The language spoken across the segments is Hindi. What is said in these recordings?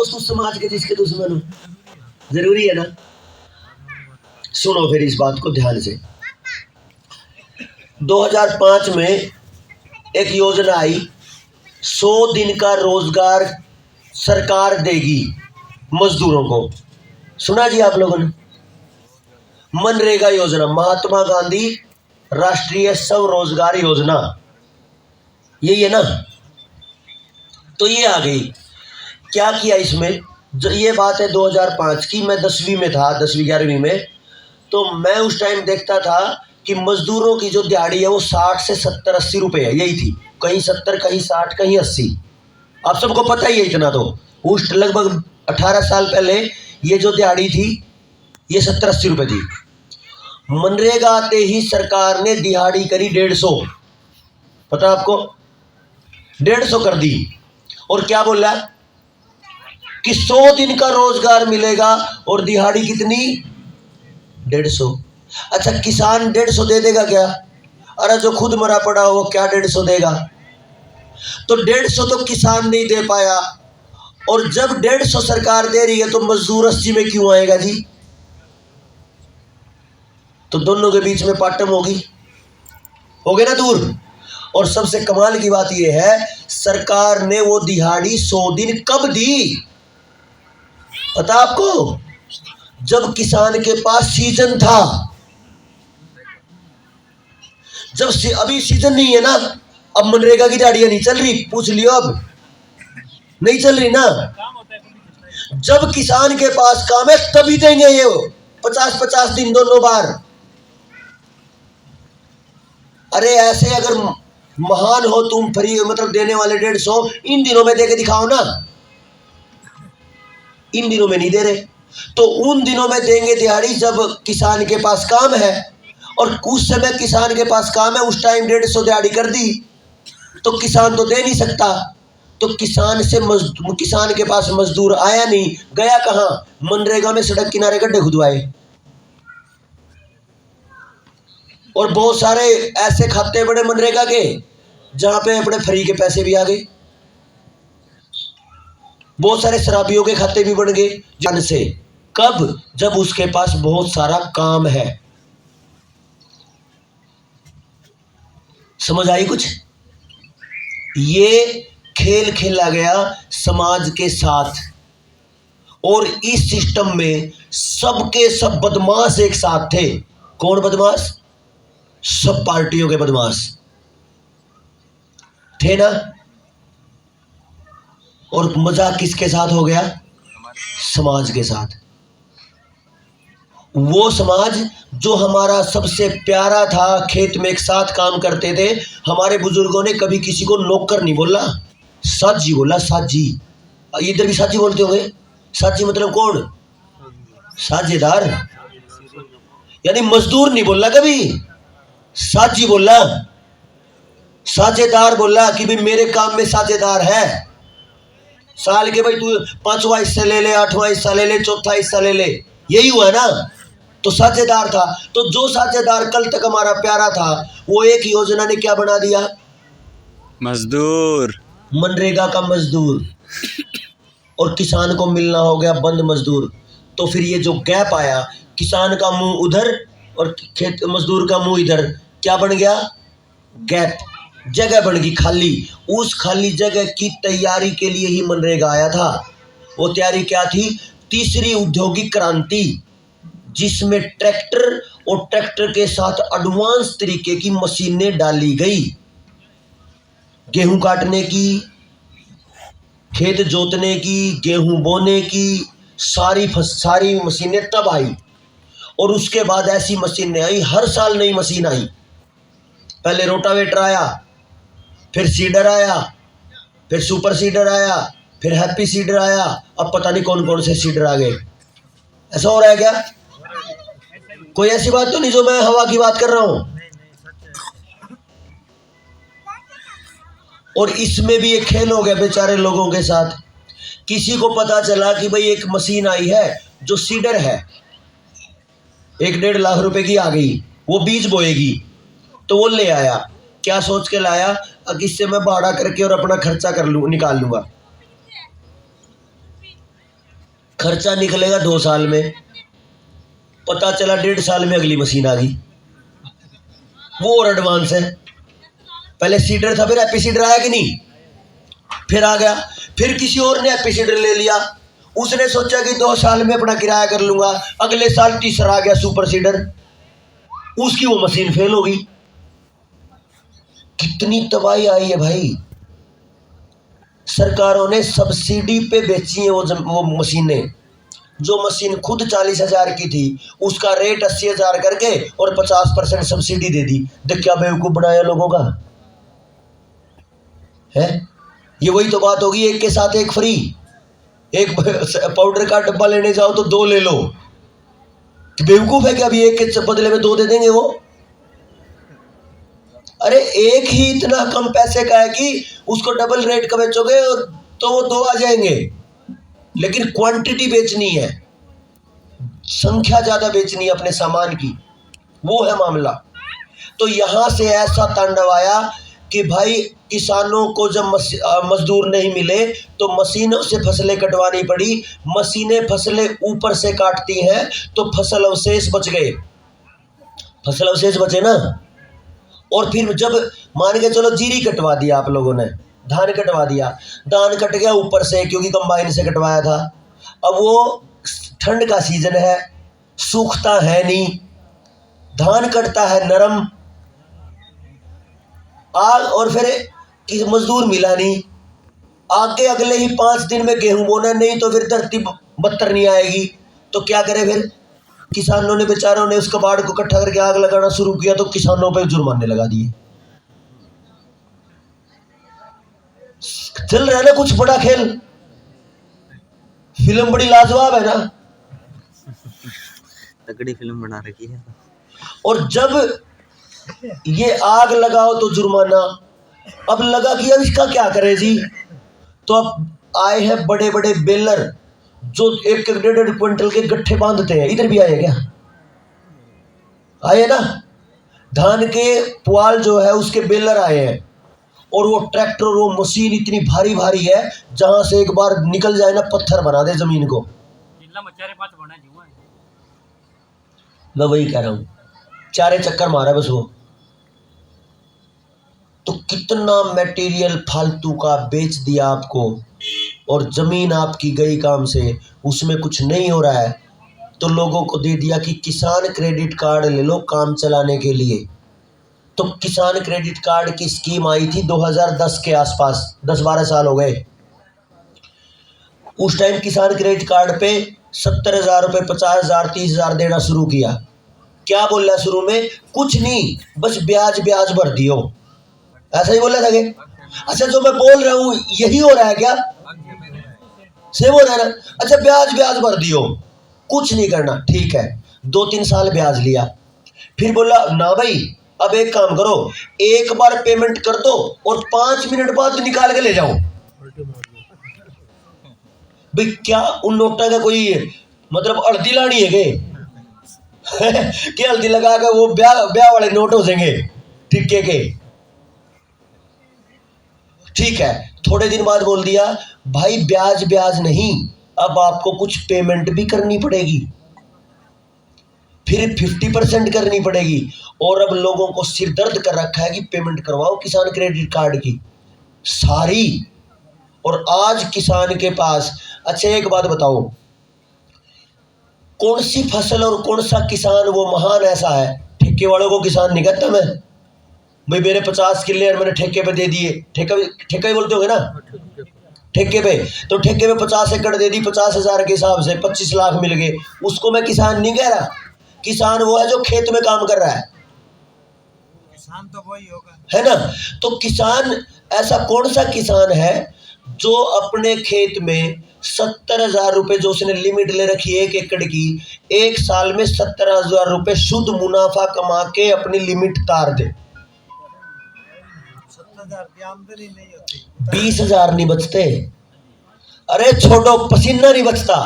दोस्त उस समाज के जिसके दुश्मन हो, जरूरी है ना। सुनो फिर इस बात को ध्यान से। 2005 में एक योजना आई, 100 दिन का रोजगार सरकार देगी मजदूरों को। सुना जी आप लोगों ने? मनरेगा योजना, महात्मा गांधी राष्ट्रीय स्वरोजगार योजना, यही है ना। तो ये आ गई। क्या किया इसमें, जो ये बात है 2005 की, मैं 10वीं में था, 10वीं 11वीं में। तो मैं उस टाइम देखता था कि मजदूरों की जो दिहाड़ी है वो 60 से 70 80 रुपए है, यही थी। कहीं 70, कहीं 60, कहीं 80। आप सबको पता ही है इतना। तो उस लगभग 18 साल पहले ये जो दिहाड़ी थी ये 70 80 रुपए थी। मनरेगा आते ही सरकार ने दिहाड़ी करी 150। पता आपको? 150 कर दी। और क्या बोला कि 100 दिन का रोजगार मिलेगा और दिहाड़ी कितनी? 150। अच्छा, किसान 150 दे देगा क्या? अरे जो खुद मरा पड़ा वो क्या 150 देगा? तो 150 तो किसान नहीं दे पाया। और जब 150 सरकार दे रही है तो मजदूर 80 में क्यों आएगा जी? तो दोनों के बीच में पाटम होगी, हो गए ना दूर। और सबसे कमाल की बात यह है, सरकार ने वो दिहाड़ी 100 दिन कब दी पता आपको? जब किसान के पास सीजन था। जब अभी सीजन नहीं है ना, अब मनरेगा की दिहाड़ियां नहीं चल रही, पूछ लियो, अब नहीं चल रही ना। जब किसान के पास काम है तभी देंगे ये 50-50 दिन दोनों बार। अरे ऐसे अगर महान हो तुम, फ्री मतलब देने वाले 150, इन दिनों में दे के दिखाओ ना। इन दिनों में नहीं दे रहे, तो उन दिनों में देंगे दिहाड़ी जब किसान के पास काम है। और कुछ समय किसान के पास काम है, उस टाइम 150 दिहाड़ी कर दी तो किसान तो दे नहीं सकता। तो किसान के पास मजदूर आया नहीं, गया कहाँ? मनरेगा में सड़क किनारे गड्ढे खुदवाए। और बहुत सारे ऐसे खाते बड़े मनरेगा के जहां पे अपने फ्री के पैसे भी आ गए। बहुत सारे शराबियों के खाते भी बन गए जान से। कब? जब उसके पास बहुत सारा काम है। समझ आई कुछ? ये खेल खेला गया समाज के साथ। और इस सिस्टम में सबके सब बदमाश एक साथ थे। कौन बदमाश? सब पार्टियों के बदमाश थे ना। और मजाक किसके साथ हो गया? समाज के साथ। वो समाज जो हमारा सबसे प्यारा था, खेत में एक साथ काम करते थे। हमारे बुजुर्गों ने कभी किसी को नौकर नहीं बोला, साजी बोला, साजी। इधर भी साजी बोलते होंगे। साजी मतलब कौन? साझेदार, यानी मजदूर नहीं बोला कभी, साजी बोला, साझेदार बोला कि भाई मेरे काम में साझेदार है। साल के भाई तू 5वां हिस्सा ले ले, 8वां हिस्सा ले ले, 4था हिस्सा ले ले, यही हुआ ना। तो साझेदार था। तो जो साझेदार कल तक हमारा प्यारा था, वो एक योजना ने क्या बना दिया? मजदूर, मनरेगा का मजदूर। और किसान को मिलना हो गया बंद मजदूर। तो फिर ये जो गैप आया, किसान का मुंह उधर और खेत मजदूर का मुंह इधर, क्या बन गया? गैप, जगह बन गई खाली। उस खाली जगह की तैयारी के लिए ही मनरेगा आया था। वो तैयारी क्या थी? तीसरी औद्योगिक क्रांति, जिसमें ट्रैक्टर और ट्रैक्टर के साथ एडवांस तरीके की मशीनें डाली गई। गेहूं काटने की, खेत जोतने की, गेहूं बोने की, सारी मशीनें तब आई। और उसके बाद ऐसी मशीनें आई, हर साल नई मशीन आई। पहले रोटावेटर आया, फिर सीडर आया, फिर सुपर सीडर आया, फिर हैप्पी सीडर आया। अब पता नहीं कौन कौन से सीडर आ गए। ऐसा हो रहा है क्या? कोई ऐसी बात तो नहीं जो मैं हवा की बात कर रहा हूं। और इसमें भी एक खेल हो गया बेचारे लोगों के साथ। किसी को पता चला कि भाई एक मशीन आई है जो सीडर है, 1-1.5 लाख रुपए की आ गई, वो बीज बोएगी। तो वो ले आया, क्या सोच के लाया? अब इससे मैं भाड़ा करके और अपना खर्चा कर लूँ, निकाल लूंगा। खर्चा निकलेगा 2 साल में, पता चला 1.5 साल में अगली मशीन आ गई, वो और एडवांस है। पहले सीडर था, फिर एपी सीडर आया कि नहीं, फिर आ गया, फिर किसी और ने एपी सीडर ले लिया, उसने सोचा कि 2 साल में अपना किराया कर लूंगा, अगले साल तीसरा आ गया सुपर सीडर, उसकी वो मशीन फेल हो गई। कितनी तबाही आई है भाई। सरकारों ने सब्सिडी पे बेची है वो मशीनें। जो मशीन खुद 40,000 की थी उसका रेट 80,000 करके और 50% सब्सिडी दे दी। देख क्या बेवकूफ बनाया लोगों का है। ये वही तो बात होगी, एक के साथ एक फ्री। एक पाउडर का डब्बा लेने जाओ तो 2 ले लो। बेवकूफ है कि अभी एक के बदले में 2 दे देंगे वो। अरे एक ही इतना कम पैसे का है कि उसको डबल रेट का बेचोगे और तो वो 2 आ जाएंगे, लेकिन क्वांटिटी बेचनी है, संख्या ज्यादा बेचनी है अपने सामान की, वो है मामला। तो यहां से ऐसा तांडव आया कि भाई किसानों को जब मजदूर नहीं मिले तो मशीनों से फसलें कटवानी पड़ी। मशीनें फसलें ऊपर से काटती हैं तो फसल अवशेष बच गए, फसल अवशेष बचे ना। और फिर जब मान के चलो जीरी कटवा दिया आप लोगों ने, धान कटवा दिया, धान कट गया ऊपर से क्योंकि कंबाइन से कटवाया था। अब वो ठंड का सीजन है, सूखता है नहीं, धान कटता है नरम आग, और फिर मजदूर मिला नहीं। आगे अगले ही 5 दिन में गेहूं बोना, नहीं तो फिर धरती बत्तर नहीं आएगी। तो क्या करे फिर किसानों ने, बेचारों ने उस कबाड़ को इकट्ठा करके आग लगाना शुरू किया, तो किसानों पर जुर्माने लगा दिए। चल रहा है ना कुछ बड़ा खेल। फिल्म बड़ी लाजवाब है ना, तगड़ी फिल्म बना रखी है। और जब ये आग लगाओ तो जुर्माना, अब लगा कि अब इसका क्या करे जी। तो अब आए हैं बड़े बड़े बेलर जो 1-1.5 क्विंटल के गट्ठे बांधते हैं। इधर भी आए क्या, आए ना। धान के पुआल जो है उसके बेलर आए हैं, और वो ट्रैक्टर, वो मशीन इतनी भारी भारी है जहां से एक बार निकल जाए ना पत्थर बना दे जमीन को। मैं वही कह रहा हूं, 4 चक्कर मारा बस वो। तो कितना मटेरियल फालतू का बेच दिया आपको, और जमीन आपकी गई काम से, उसमें कुछ नहीं हो रहा है तो लोगों को दे दिया कि किसान क्रेडिट कार्ड ले लो काम चलाने के लिए। तो किसान क्रेडिट कार्ड की स्कीम आई थी 2010 के आसपास, 10-12 साल हो गए। उस टाइम किसान क्रेडिट कार्ड पे 70,000 रुपये, 50,000, 30,000 देना शुरू किया। क्या बोल रहा शुरू में, कुछ नहीं, बस ब्याज ब्याज भर दियो, ऐसा ही बोला था कि। अच्छा जो मैं बोल रहा हूं यही हो रहा है क्या, सेम हो रहा है ना। अच्छा ब्याज ब्याज भर दियो, कुछ नहीं करना, ठीक है। 2-3 साल ब्याज लिया, फिर बोला ना भाई अब एक काम करो, एक बार पेमेंट कर दो और 5 मिनट बाद निकाल के ले जाओ। भाई क्या उन नोटा का कोई मतलब हल्दी लानी है कि हल्दी लगा के वो ब्याह वाले नोट हो जाएंगे टिक्के के। ठीक है, थोड़े दिन बाद बोल दिया भाई ब्याज ब्याज नहीं, अब आपको कुछ पेमेंट भी करनी पड़ेगी, फिर 50% करनी पड़ेगी। और अब लोगों को सिर दर्द कर रखा है कि पेमेंट करवाओ किसान क्रेडिट कार्ड की सारी। और आज किसान के पास, अच्छा एक बात बताओ, कौन सी फसल और कौन सा किसान वो महान ऐसा है, ठेके वालों को किसान नहीं कहता मैं, भाई मेरे 50 किले और मैंने ठेके पे दे दिए, ठेका ही बोलते होगे ना ठेके पे, तो ठेके पे 50 एकड़ दे दी 50,000 के हिसाब से 25 लाख मिल गए, उसको मैं किसान नहीं कह रहा। किसान वो है जो खेत में काम कर रहा है, किसान तो वही होगा, है ना। तो किसान, ऐसा कौन सा किसान है जो अपने खेत में 70,000 रुपए जो उसने लिमिट ले रखी है 1 एकड़ की, 1 साल में 70,000 रुपए शुद्ध मुनाफा कमा के अपनी लिमिट तार दे। 20,000 नहीं बचते, अरे छोड़ो पसीना नहीं बचता।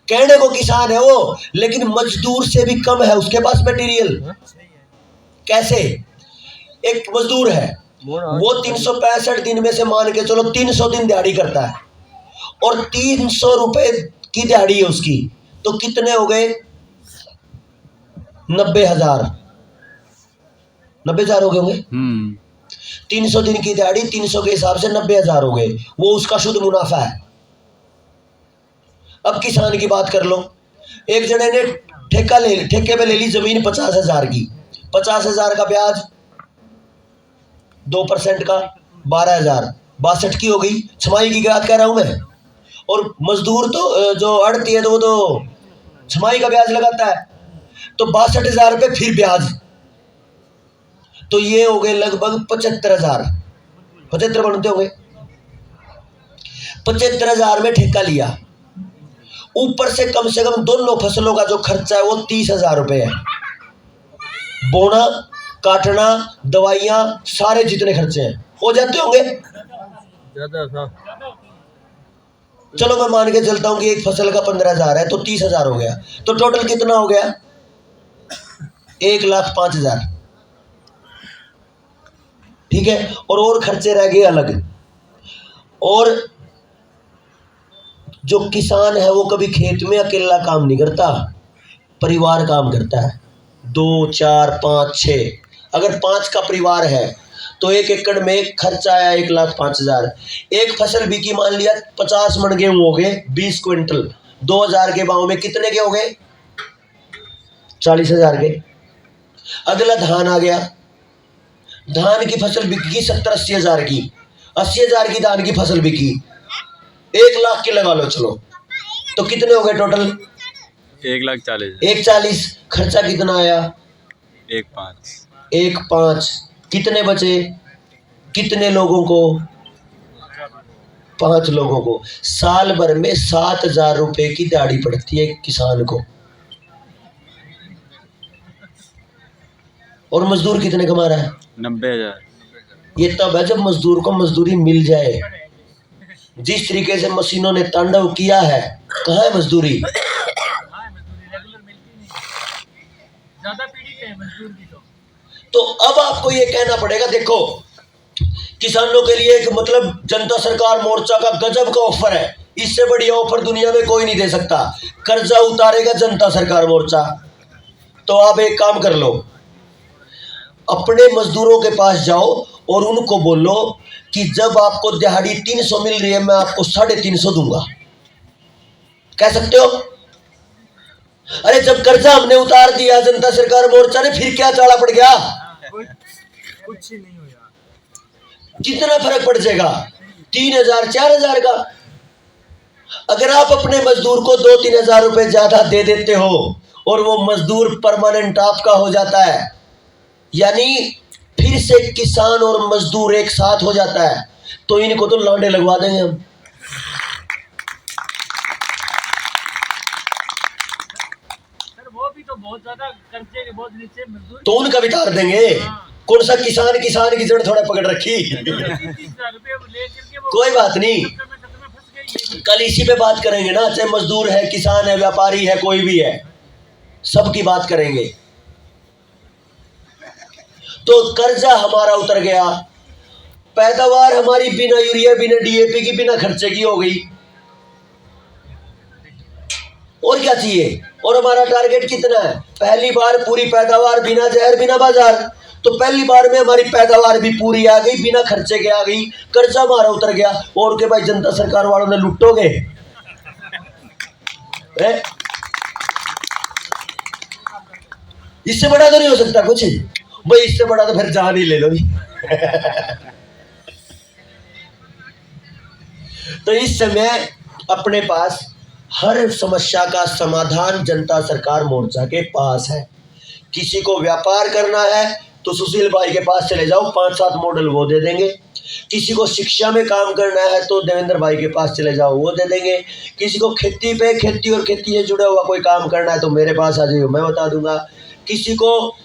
कहने को किसान है वो, लेकिन मजदूर से भी कम है उसके पास मटेरियल। कैसे, एक मजदूर है वो 365 दिन में से मान के चलो 300 दिन दिहाड़ी करता है, और 300 रुपए की दिहाड़ी है उसकी, तो कितने हो गए? 90,000। 90,000 हो गए होंगे। 300 दिन की दिहाड़ी, 300 के हिसाब से 90,000 हो गए, वो उसका शुद्ध मुनाफा है। अब किसान की बात कर लो। एक जने ने ठेके पे ले ली जमीन 50,000 की, 50,000 का ब्याज 2% का 12,000, 62 की हो गई। छमाही की बात कर रहा हूं मैं। और मजदूर तो जो अड़ती है तो वो तो छमाही का ब्याज लगाता है, तो 62,000 रुपये फिर ब्याज, तो ये हो गए लगभग 75,000। 75 बनते हो गए। 75,000 में ठेका लिया, ऊपर से कम दोनों फसलों का जो खर्चा है वो 30,000 रुपये है। बोना, काटना, दवाइयां, सारे जितने खर्चे हैं हो जाते होंगे ज्यादा था। चलो मैं मान के चलता हूं कि एक फसल का 15,000 है, तो 30,000 हो गया, तो टोटल कितना हो गया? 1,05,000। ठीक है, और खर्चे रह गए अलग। और जो किसान है वो कभी खेत में अकेला काम नहीं करता, परिवार काम करता है। 2, 4, 5, 6, अगर 5 का परिवार है तो 1 एकड़ में खर्चा आया 1,05,000। एक फसल बिकी, मान लिया 50 मन गेहूं हो गए, 20 क्विंटल, 2,000 के भाव में कितने के हो गए? 40,000 के। अगला धान आ गया, धान की फसल बिकी 70-80,000 की, 80,000 की धान की फसल बिकी, 1,00,000 की लगा लो चलो, तो कितने हो गए टोटल? 1,40,000। 1,40,000। खर्चा कितना आया? 1,5,000। 1,5,000। कितने बचे? कितने लोगों को? 5 लोगों को। साल भर में 7,000 रुपए की दिहाड़ी पड़ती है किसान को। और मजदूर कितने कमा रहा है? 90,000। ये तब है जब मजदूर को मजदूरी मिल जाए। जिस तरीके से मशीनों ने तांडव किया है, कहाँ है मजदूरी? तो अब आपको ये कहना पड़ेगा, देखो किसानों के लिए एक मतलब जनता सरकार मोर्चा का गजब का ऑफर है, इससे बढ़िया ऑफर दुनिया में कोई नहीं दे सकता। कर्जा उतारेगा जनता सरकार मोर्चा। तो आप एक काम कर लो, अपने मजदूरों के पास जाओ और उनको बोलो कि जब आपको दिहाड़ी 300 मिल रही है, मैं आपको 350 दूंगा। कह सकते हो? अरे जब कर्जा हमने उतार दिया जनता सरकार मोर्चा ने, फिर क्या चाला पड़ गया? कुछ ही नहीं हुआ। कितना फर्क पड़ जाएगा? 3,000 4,000 का। अगर आप अपने मजदूर को 2-3 हजार रुपए ज्यादा दे देते हो और वो मजदूर परमानेंट आपका हो जाता है, यानी फिर से किसान और मजदूर एक साथ हो जाता है, तो इनको तो लौंडे लगवा देंगे हम। वो भी तो बहुत ज्यादा कर्जे के बहुत नीचे मजदूर, तो उनका भी तार देंगे। कौन सा किसान की जड़ थोड़ा पकड़ रखी। 30,000 रुपये ले करके वो कोई बात नहीं, चक्कर में फंस गई। कल इसी पे बात करेंगे ना, चाहे मजदूर है, किसान है, व्यापारी है, कोई भी है, सबकी बात करेंगे। तो कर्जा हमारा उतर गया, पैदावार हमारी बिना यूरिया, बिना डीएपी की, बिना खर्चे की हो गई। और क्या चाहिए? और हमारा टारगेट कितना है? पहली बार पूरी पैदावार, बिना जहर, बिना बाजार। तो पहली बार में हमारी पैदावार भी पूरी आ गई, बिना खर्चे के आ गई, कर्जा हमारा उतर गया। और के भाई जनता सरकार वालों ने लुटोगे? इससे बड़ा तो नहीं हो सकता कुछ भाई, इससे बड़ा तो फिर जान ही ले लो। तो इस समय अपने पास हर समस्या का समाधान जनता सरकार मोर्चा के पास है। किसी को व्यापार करना है तो सुशील भाई के पास चले जाओ, 5-7 मॉडल वो दे देंगे। किसी को शिक्षा में काम करना है तो देवेंद्र भाई के पास चले जाओ, वो दे देंगे। किसी को खेती और खेती से जुड़ा हुआ कोई काम करना है तो मेरे पास आ जाइए, मैं बता दूंगा। किसी को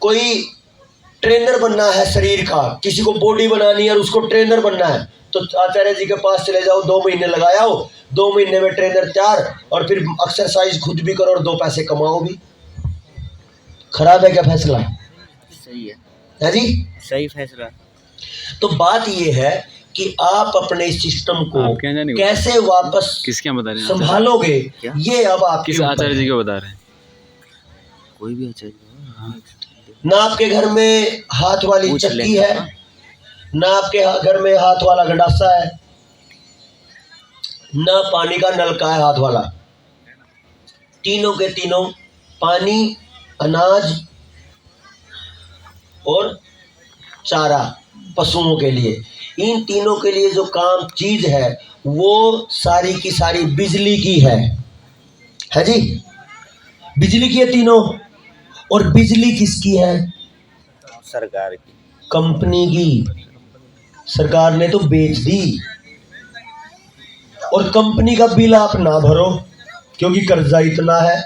कोई ट्रेनर बनना है शरीर का, किसी को बॉडी बनानी है और उसको ट्रेनर बनना है, तो आचार्य जी के पास चले जाओ, 2 महीने लगाओ, 2 महीने में ट्रेनर तैयार, और फिर एक्सरसाइज खुद भी करो और 2 पैसे कमाओ भी। खराब है क्या फैसला? सही है। है जी, सही फैसला। तो बात ये है कि आप अपने सिस्टम को आप क्या जाने कैसे वापस किसके यहाँ बता रहे हैं? संभालोगे, क्या? ये अब आपके किस ऊपर आचार्य जी है। को बता रहे हैं? कोई भी आचार्य हो। ना आपके घर में हाथ वाली पूछ चक्की लेंगे। है, ना आपके घर में हाथ वाला गंडासा है, ना पानी का नलका है हाथ वाला। तीनों के तीनों पानी, अनाज और चारा पशुओं के लिए, इन तीनों के लिए जो काम चीज है वो सारी की सारी बिजली की है जी, बिजली की है तीनों। और बिजली किसकी है? सरकार की। कंपनी की। सरकार ने तो बेच दी, और कंपनी का बिल आप ना भरो क्योंकि कर्जा इतना है,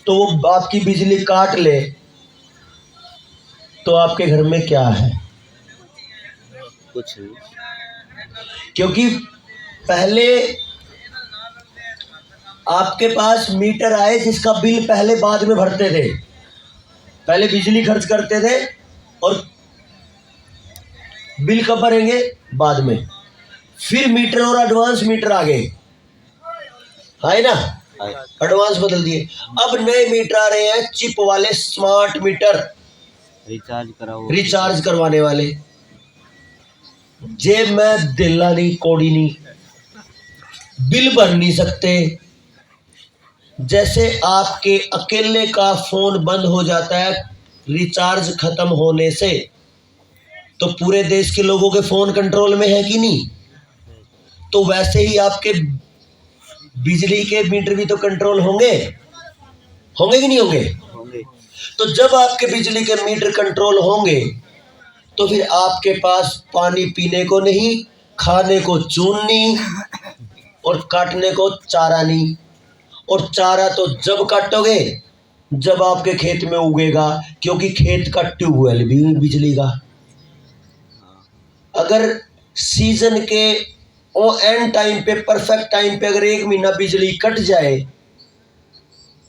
तो वो आपकी बिजली काट ले, तो आपके घर में क्या है? कुछ नहीं। क्योंकि पहले आपके पास मीटर आए जिसका बिल पहले बाद में भरते थे। पहले बिजली खर्च करते थे और बिल कब भरेंगे? बाद में। फिर मीटर और एडवांस मीटर आ गए, है ना, एडवांस बदल दिए। अब नए मीटर आ रहे हैं, चिप वाले स्मार्ट मीटर, रिचार्ज कराओ। रिचार्ज करवाने वाले। जेब में दिल्ला नहीं, कौड़ी नहीं, बिल भर नहीं सकते। जैसे आपके अकेले का फोन बंद हो जाता है रिचार्ज खत्म होने से, तो पूरे देश के लोगों के फोन कंट्रोल में है कि नहीं? तो वैसे ही आपके बिजली के मीटर भी तो कंट्रोल होंगे, होंगे कि नहीं होंगे? होंगे। तो जब आपके बिजली के मीटर कंट्रोल होंगे तो फिर आपके पास पानी पीने को नहीं, खाने को चून नहीं, और काटने को चारा नहीं। और चारा तो जब काटोगे जब आपके खेत में उगेगा, क्योंकि खेत का ट्यूबवेल भी बिजली का। अगर सीजन के एंड टाइम पे, परफेक्ट टाइम पे अगर 1 महीना बिजली कट जाए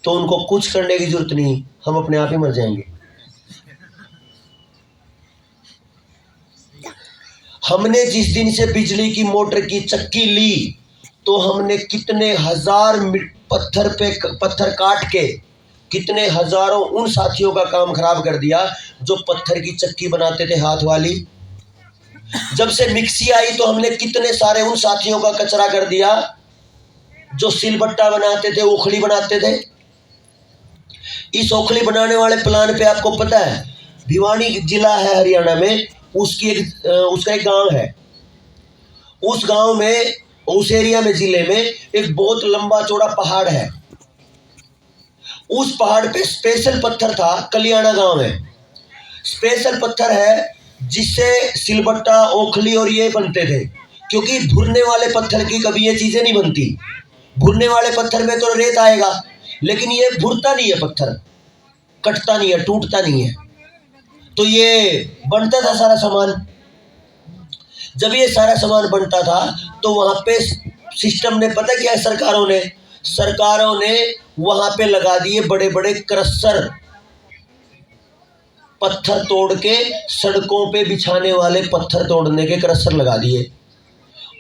तो उनको कुछ करने की जरूरत नहीं, हम अपने आप ही मर जाएंगे। हमने जिस दिन से बिजली की मोटर की चक्की ली तो हमने कितने हजार पत्थर काट के कितने हजारों उन साथियों का काम खराब कर दिया जो पत्थर की चक्की बनाते थे हाथ वाली। जब से मिक्सी आई तो हमने कितने सारे उन साथियों का कचरा कर दिया जो सिलबट्टा बनाते थे, ओखली बनाते थे। इस ओखली बनाने वाले प्लान पे आपको पता है भिवानी जिला है हरियाणा में, उसका एक गांव है। उस गांव में, उस एरिया में, जिले में एक बहुत लंबा चौड़ा पहाड़ है। उस पहाड़ पे स्पेशल पत्थर था, कलियाना गांव में स्पेशल पत्थर है जिससे सिलबट्टा, ओखली और ये बनते थे। क्योंकि भुरने वाले पत्थर की कभी ये चीजें नहीं बनती। भुरने वाले पत्थर में तो रेत आएगा, लेकिन ये भुरता नहीं है, पत्थर कटता नहीं है, टूटता नहीं है। तो ये बनता था सारा सामान। जब ये सारा सामान बनता था तो वहां पे सिस्टम ने पता क्या है, सरकारों ने वहां पे लगा दिए बड़े बड़े क्रशर, पत्थर तोड़ के सड़कों पे बिछाने वाले पत्थर तोड़ने के क्रशर लगा दिए।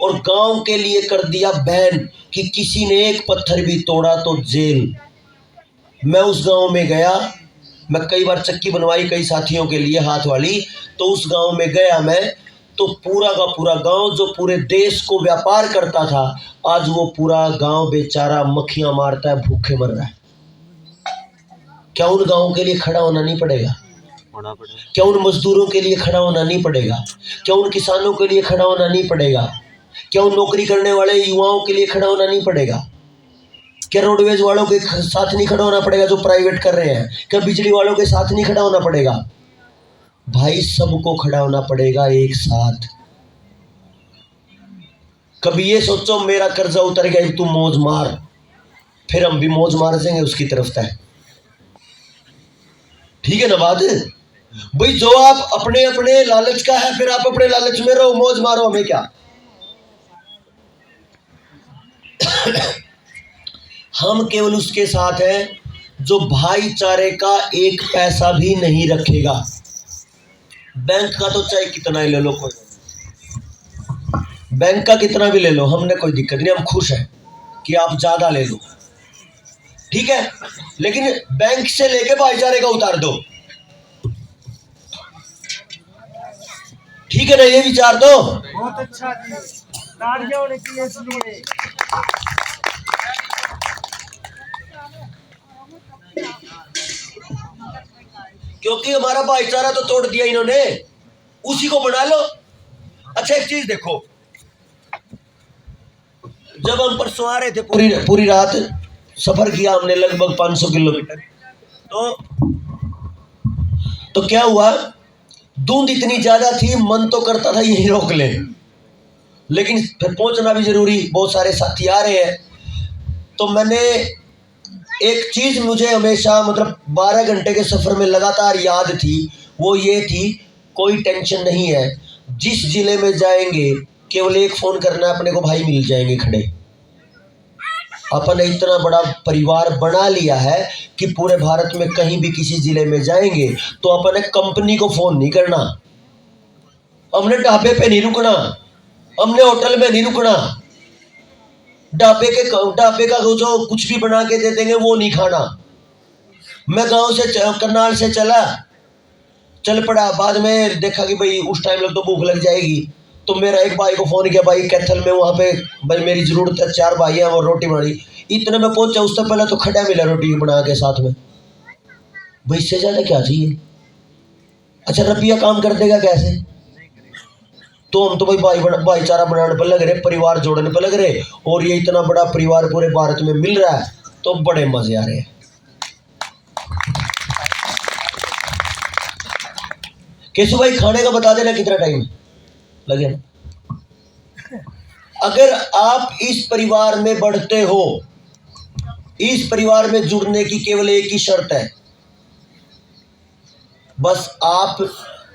और गांव के लिए कर दिया बैन कि किसी ने एक पत्थर भी तोड़ा तो जेल। मैं उस गांव में गया, मैं कई बार चक्की बनवाई कई साथियों के लिए हाथ वाली, तो उस गांव में गया मैं, तो पूरा का पूरा गांव जो पूरे देश को व्यापार करता था, आज वो पूरा गांव बेचारा मक्खियां मारता है, भूखे मर रहा है। क्या उन गांवों के लिए खड़ा होना नहीं पड़ेगा? क्या उन मजदूरों के लिए खड़ा होना नहीं पड़ेगा? क्या उन किसानों के लिए खड़ा होना नहीं पड़ेगा? क्या उन नौकरी करने वाले युवाओं के लिए खड़ा होना नहीं पड़ेगा? क्या रोडवेज वालों के साथ नहीं खड़ा होना पड़ेगा जो प्राइवेट कर रहे हैं? क्या बिजली वालों के साथ नहीं खड़ा होना पड़ेगा? भाई सबको खड़ा होना पड़ेगा एक साथ। कभी ये सोचो मेरा कर्जा उतर गया तू मौज मार, फिर हम भी मौज मार देंगे उसकी तरफ तय। ठीक है ना बात? भाई जो आप अपने अपने लालच का है, फिर आप अपने लालच में रहो, मौज मारो, हमें क्या। हम केवल उसके साथ हैं जो भाईचारे का एक पैसा भी नहीं रखेगा। बैंक का तो चाहे कितना ही ले लो, कोई बैंक का कितना भी ले लो, हमने कोई दिक्कत नहीं, हम खुश हैं कि आप ज़्यादा ले लो, ठीक है, लेकिन बैंक से लेके भाईचारे का उतार दो, ठीक है ना, ये विचार दो। बहुत अच्छा जी, तालियां होने चाहिए इसलिए। क्योंकि हमारा भाईचारा तो तोड़ दिया इन्होंने, उसी को बना लो। अच्छा एक चीज देखो, जब हम परसों आ रहे थे, पूरी रात सफर किया हमने, लगभग 500 किलोमीटर, तो क्या हुआ, धुंध इतनी ज्यादा थी, मन तो करता था यहीं रोक ले, लेकिन फिर पहुंचना भी जरूरी, बहुत सारे साथी आ रहे हैं। तो मैंने एक चीज मुझे हमेशा, मतलब 12 घंटे के सफर में लगातार याद थी, वो ये थी, कोई टेंशन नहीं है, जिस जिले में जाएंगे केवल एक फोन करना है, अपने को भाई मिल जाएंगे खड़े। अपन ने इतना बड़ा परिवार बना लिया है कि पूरे भारत में कहीं भी किसी जिले में जाएंगे तो अपन ने कंपनी को फोन नहीं करना, हमने ढाबे पे नहीं रुकना, हमने होटल में नहीं रुकना, ढाबे का जो कुछ भी बना के दे देंगे वो नहीं खाना। मैं गांव से करनाल से चल पड़ा, बाद में देखा कि भाई उस टाइम लग तो भूख लग जाएगी, तो मेरा एक भाई को फ़ोन किया, भाई कैथल में वहाँ पे भाई मेरी ज़रूरत है, 4 भाई हैं और रोटी बनाई। इतने में पहुँचा, उससे पहले तो खड़ा मिला रोटी बना के साथ में, भाई इससे ज़्यादा क्या चाहिए। अच्छा रुपया काम कर देगा कैसे, तो हम तो भाई भाईचारा बनाने पर लग रहे, परिवार जोड़ने पर लग रहे, और ये इतना बड़ा परिवार पूरे भारत में मिल रहा है तो बड़े मज़े आ रहे हैं। केशव भाई खाने का बता देना कितना टाइम लगे ना। अगर आप इस परिवार में बढ़ते हो, इस परिवार में जुड़ने की केवल एक ही शर्त है, बस आप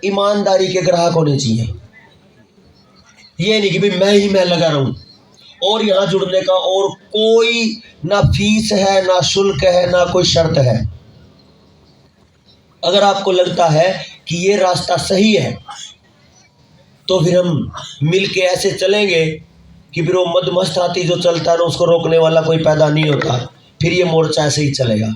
ईमानदारी के ग्राहक होने चाहिए। ये नहीं कि भाई मैं लगा रहा हूं, और यहां जुड़ने का और कोई ना फीस है, ना शुल्क है, ना कोई शर्त है। अगर आपको लगता है कि ये रास्ता सही है तो फिर हम मिलके ऐसे चलेंगे कि फिर वो मदमस्त हाथी जो चलता है ना, उसको रोकने वाला कोई पैदा नहीं होता, फिर ये मोर्चा ऐसे ही चलेगा।